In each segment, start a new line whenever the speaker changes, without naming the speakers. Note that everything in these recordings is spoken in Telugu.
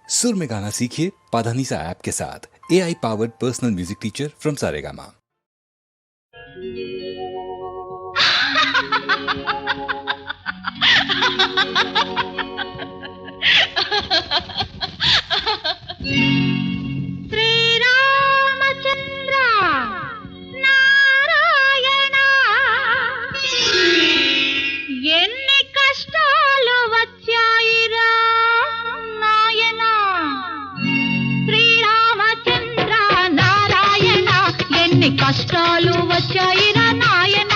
सुर में गाना सीखिए पाधानीसा ऐप के साथ। AI powered personal music teacher from Saregama.
కష్టాలు వచ్చాయిరా నాయన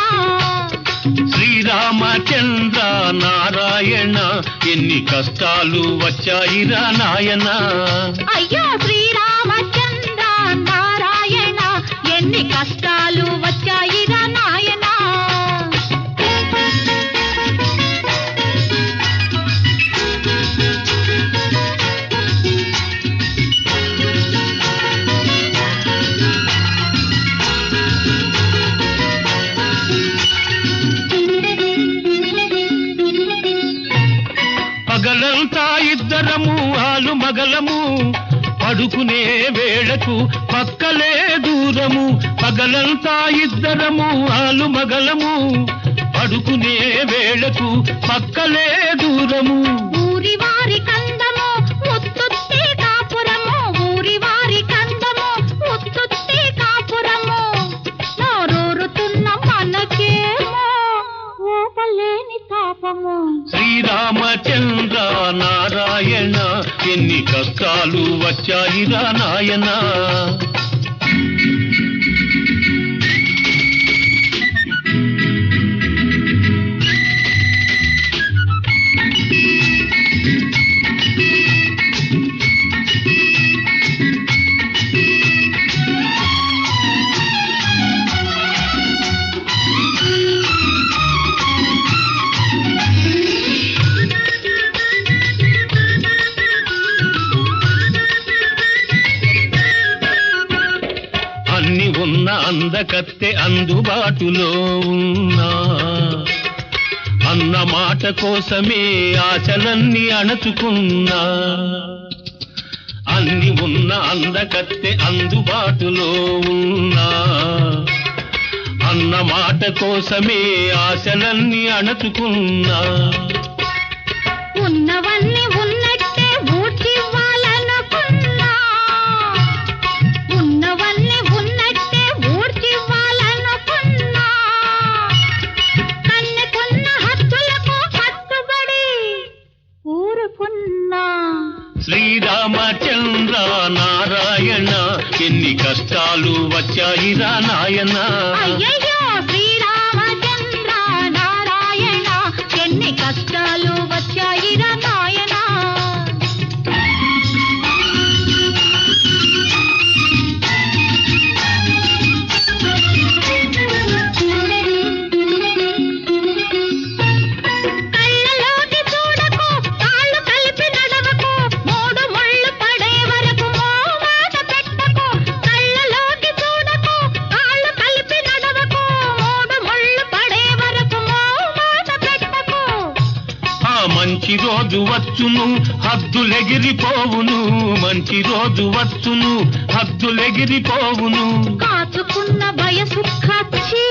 శ్రీరామచంద్ర నారాయణ ఎన్ని కష్టాలు వచ్చాయిరా నాయన
అయ్యో శ్రీరామచంద్ర నారాయణ ఎన్ని కష్టాలు వచ్చాయిరా నాయన
పగలంతా ఇద్దరము ఆలు మగలము పడుకునే వేళకు పక్కలే దూరము పగలంతా ఇద్దరము ఆలు మగలము పడుకునే వేళకు పక్కలే దూరము
ఊరి వారి కందము ముత్తుత్తే కాపురము ఊరి వారి కందము ముత్తుత్తే కాపురము నోరూరుతున్న మనకేమో ఓపలేని తాపము
శ్రీరామచంద్ర నారాయణ ఎన్ని కష్టాలు వచ్చాయిరా నాయన అన్ని ఉన్న అందకత్తె అందుబాటులో ఉన్నా అన్న మాట కోసమే ఆశలన్నీ అణచుకున్నా అన్ని ఉన్న అందకత్తె అందుబాటులో ఉన్నా అన్న మాట కోసమే ఆశలన్నీ అణచుకున్నా
ఉన్నవన్నీ ఉన్నట్టే ఊడ్చివ్వాలనుకున్నా ఉన్నవన్నీ ఉన్నట్టే ఊడ్చివ్వాలనుకున్నా కన్నెకున్న హద్దులకు హద్దుబడి ఊరుకున్నా
శ్రీరామచంద్ర నారాయణ ఎన్ని కష్టాలు వచ్చాయిరా నాయన
అయ్యయ్యో శ్రీరామచంద్ర నారాయణ ఎన్ని కష్టాలు వచ్చాయిరా నాయన కళ్ళలోకి చూడకు కాళ్ళు కలిపి నడవకు మూడు ముళ్ళు పడే వరకు మాట పెట్టకు కళ్ళలోకి చూడకు కాళ్ళు కలిపి నడవకు మూడు ముళ్ళు పడే వరకు మాట పెట్టకు
ఆ మంచి రోజు వచ్చును హద్దులెగిరిపోవును మంచి రోజు వచ్చును హద్దులెగిరిపోవును
కాచుకున్న వయసు ఖర్చి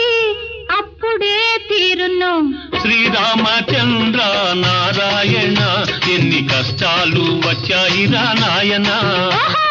అప్పుడే తీరును
శ్రీరామచంద్ర నారాయణ ఎన్ని కష్టాలు వచ్చాయిరా నాయన
ఓహో